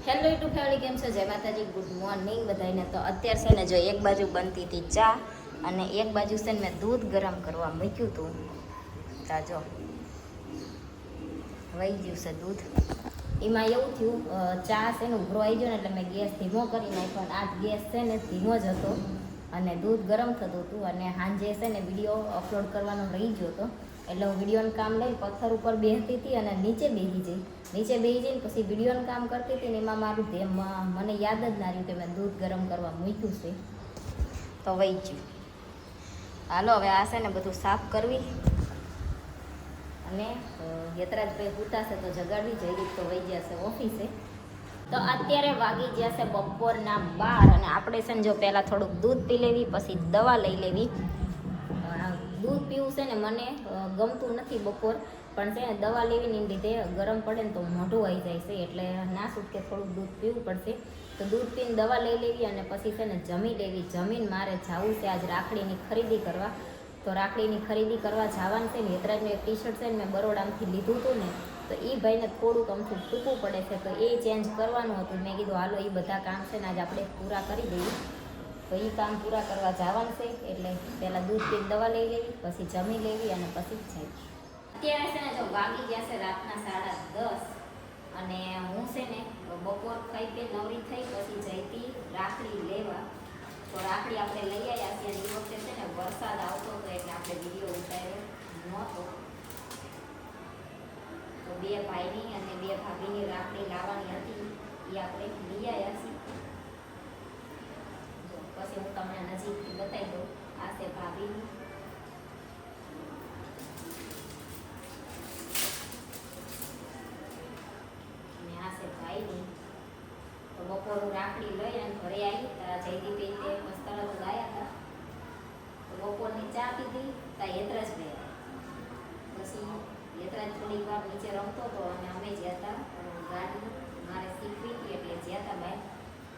Hello YouTube family, કેમ છો? જય માતાજી, ગુડ મોર્નિંગ બધાને. તો અત્યારે છે ને જો એક બાજુ બનતી હતી ચા અને એક બાજુ છે ને મેં દૂધ ગરમ કરવા મૂક્યું હતું. તા જો વહી ગયું છે દૂધ. એમાં એવું થયું, ચા છે ને ઉભરો આવી ગયો ને એટલે મેં ગેસ ધીમો કરી નાખ્યો. આ ગેસ છે ને ધીમો જ હતો અને દૂધ ગરમ થતું હતું. અને સાંજે છે ને વિડીયો અપલોડ કરવાનો રહી ગયો હતો એટલે હું વિડીયોનું કામ લઈને પથ્થર ઉપર બેસતી હતી અને નીચે બેસી જઈને પછી વિડીયોનું કામ કરતી હતી ને એમાં મારું મને યાદ જ ના રહ્યું કે મેં દૂધ ગરમ કરવા મૂક્યું છે. તો વહી ગયું. હાલો હવે આ છે ને બધું સાફ કરવી અને યતરાજભાઈ ઉતાશે તો જગાડવી. જઈ તો વહી જશે ઓફિસે. તો અત્યારે વાગી જશે બપોરના 12 અને આપણે છે ને જો પહેલાં થોડુંક દૂધ પી લેવી, પછી દવા લઈ લેવી. દૂધ પીવું છે ને મને ગમતું નથી બપોર, પણ છે ને દવા લેવીને લીધે ગરમ પડે ને તો મોઢું આવી જાય છે એટલે ના છૂટકે થોડુંક દૂધ પીવું પડશે. તો દૂધ પીને દવા લઈ લેવી અને પછી છે ને જમી લેવી. જમીને મારે જવું છે આજ રાખડીની ખરીદી કરવા. તો રાખડીની ખરીદી કરવા જવાનું છે ને. યતરાજનું એક ટી શર્ટ છે ને મેં બરોડામાંથી લીધું હતું ને, તો એ ભાઈને થોડુંક અમથું ટૂંકું પડે છે તો એ ચેન્જ કરવાનું હતું. મેં કીધું હાલો એ બધા કામ છે ને આજે આપણે પૂરા કરી દઈએ. તો એ કામ પૂરા કરવા જવાનું છે એટલે પહેલાં દૂધ પીને દવા લઈ લેવી, પછી જમી લેવી અને પછી જ જાય. અત્યારે છે ને જો વાગી ગયા છે રાતના 10:30 અને હું છે ને બપોર ખાઈ પી નવરી થઈ પછી જઈતી રાખડી લેવા. તો રાખડી આપણે લઈ આવ્યા છીએ. એ વખતે છે ને વરસાદ આવતો હતો એટલે આપણે વિડીયો ઉતાર્યો નહોતો. તો 2 ભાઈની અને 2 ભાભીની રાખડી લાવવાની હતી એ આપણે લઈ આવ્યા છીએ. પછી હું તમને નજીકથી બતાવી દઉં. આ છે ભાભીની અને આ છે ભાઈની. તો બપોર રાખડી લઈ અને ઘરે આવી ત્યાં જયદીપે તે મસ્ત તરત લાયા હતા. તો બપોરની ચા પીધી ત્યાં યતરાજ ગયા. પછી યતરાજ થોડીક વાર નીચે રમતો હતો અને અમે જ્યાં હતા ગાડી મારે શીખવી હતી એટલે જ્યાં હતા બાય.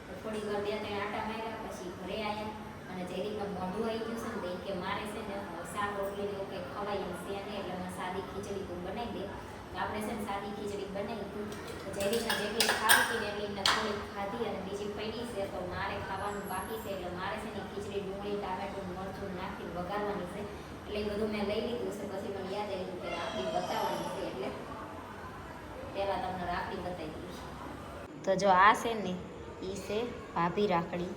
તો થોડીક વાર 2-3 આટા માર્યા પછી ઘરે આવ્યા અને જયદીપનું મોઢું આવી ગયું છે ને તો કે મારે છે ને શાક રોટલી એવું કંઈ ખવાય એમ છે ને એટલે મેં સાદી ખીચડી તું બનાવી દે. તો આપણે છે ને સાદી ખીચડી બનાવી હતી. તો જયદીપના જેટલી ખાવી હતી ને એટલી મેં થોડીક ખાધી અને બીજી પડી છે તો મારે ખાવાનું બાકી છે એટલે મારે છે ને ખીચડી ડુંગળી ટામેટું મરચું નાખી વઘારવાની છે. એટલે એ બધું મેં લઈ લીધું છે. પછી મને યાદ આવ્યું કે રાખડી બતાવવાની છે એટલે પહેલાં તમને રાખડી બતાવી દઈશ. તો જો આ છે ને એ છે ભાભી રાખડી.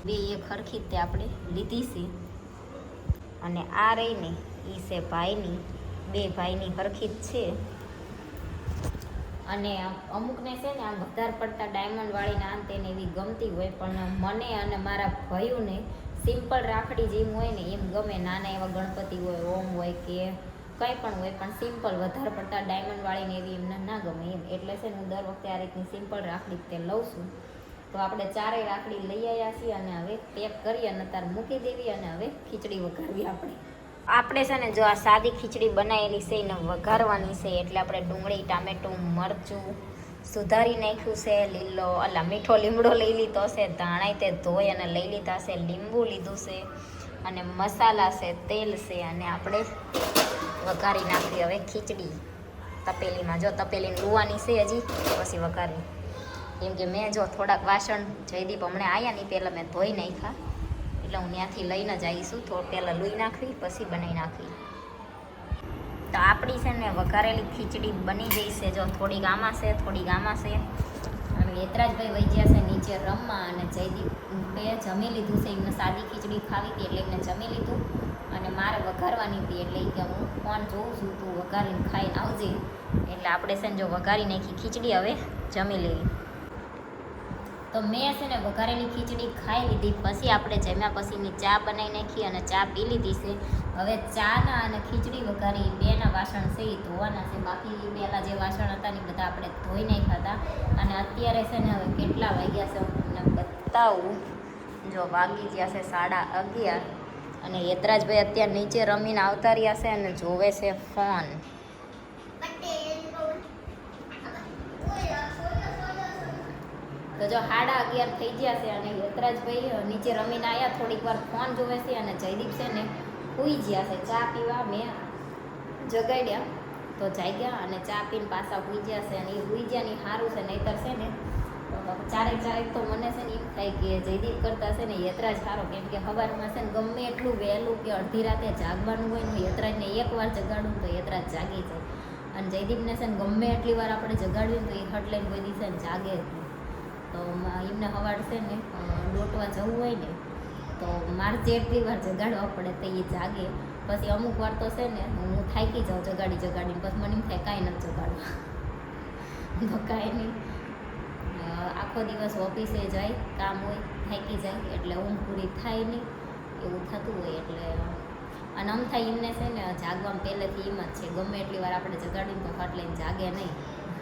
બે એક હરખી તે આપણે લીધી છે અને આ રહીને એ છે ભાઈની. 2 ભાઈની હરખી જ છે. અને અમુકને છે ને આમ વધારે પડતા ડાયમંડવાળી ના તેને એવી ગમતી હોય, પણ મને અને મારા ભાઈઓને સિમ્પલ રાખડી જેમ હોય ને એમ ગમે. નાના એવા ગણપતિ હોય, ઓમ હોય કે કંઈ પણ હોય, પણ સિમ્પલ વધારે પડતા ડાયમંડવાળીને એવી એમને ના ગમે એમ. એટલે છે ને હું દર વખતે આ રીતની સિમ્પલ રાખડી તે લઉં છું. તો આપણે 4 રાખડી લઈ આવ્યા છીએ અને હવે પેક કરી અને તાર મૂકી દેવી અને હવે ખીચડી વઘારવી. આપણે છે ને જો આ સાદી ખીચડી બનાવેલી છે એને વઘારવાની છે એટલે આપણે ડુંગળી ટામેટું મરચું સુધારી નાખ્યું છે. મીઠો લીમડો લઈ લીધો છે. ધાણા તે ધોઈ અને લઈ લીધા છે. લીંબુ લીધું છે અને મસાલા છે, તેલ છે અને આપણે વઘારી નાખવી હવે ખીચડી તપેલીમાં. જો તપેલી લુવાની છે હજી પછી વઘારવી. કેમ કે મેં જો થોડાક વાસણ જયદીપ હમણાં આવ્યા નહીં પહેલાં મેં ધોઈ નાખ્યા એટલે હું ત્યાંથી લઈને જ આવીશું. થોડું પહેલાં લૂઈ નાખવી પછી બનાવી નાખવી. તો આપણી છે ને વઘારેલી ખીચડી બની ગઈ છે. જો થોડીક આમાં છે થોડીક આમાં છે. અને યતરાજભાઈ વહી ગયા છે નીચે રમવા અને જયદીપે જમી લીધું છે. એમને સાદી ખીચડી ખાવી હતી એટલે એમને જમી લીધું અને મારે વઘારવાની હતી એટલે કે હું ફોન જોઉં છું તું વઘારીને ખાઈને આવજે. એટલે આપણે છે ને જો વઘારી નાખી ખીચડી હવે જમી લેવી. તો મેં છે ને વઘારેલી ખીચડી ખાઈ લીધી. પછી આપણે જમ્યા પછીની ચા બનાવી નાખી અને ચા પી લીધી છે. હવે ચાના અને ખીચડી વઘારી 2ના વાસણ છે એ ધોવાના છે. બાકી પહેલાં જે વાસણ હતા ને બધા આપણે ધોઈ નાખ્યા હતા. અને અત્યારે છે ને હવે કેટલા વાગ્યા છે હું તમને બતાવું. જો વાગી ગયા છે 11:30 અને યતરાજભાઈ અત્યારે નીચે રમીને આવતા રહ્યા છે અને જોવે છે ફોન. તો જો 11:30 થઈ ગયા છે અને યતરાજભાઈ નીચે રમીને આવ્યા, થોડીક વાર ફોન જોવે છે અને જયદીપ છે ને સૂઈ ગયા છે. ચા પીવા મેં જગાડ્યા તો જાગ્યા અને ચા પીને પાછા હુઈ ગયા છે અને એ હુઈ ગયા ને સારું છે, નહીંતર છે ને ચારેક તો મને છે ને એમ થાય કે જયદીપ કરતા છે ને યતરાજ સારો, કેમ કે સવારમાં છે ને ગમે એટલું વહેલું કે અડધી રાતે જાગવાનું હોય ને યતરાજને એકવાર જગાડું તો યતરાજ જાગી જાય, અને જયદીપને છે ને ગમે એટલી વાર આપણે જગાડ્યું તો એ હટ લઈને કોઈ દિવસે જાગે જ નહીં. તો એમને સવાર છે ને લોટવા જવું હોય ને તો મારે જેટલી વાર જગાડવા પડે તો એ જાગે. પછી અમુક વાર તો છે ને હું થાકી જાઉં જગાડીને, પછી મને એમ થાય કાંઈ નથી જગાડવા તો કાંઈ નહીં. આખો દિવસ ઓફિસે જાય, કામ હોય, થાકી જાય એટલે ઊંઘ પૂરી થાય નહીં, એવું થતું હોય. એટલે અને આમ થાય એમને છે ને જાગવામાં પહેલેથી એમ જ છે, ગમે એટલી વાર આપણે જગાડીને તો ફાટ લઈને જાગે નહીં.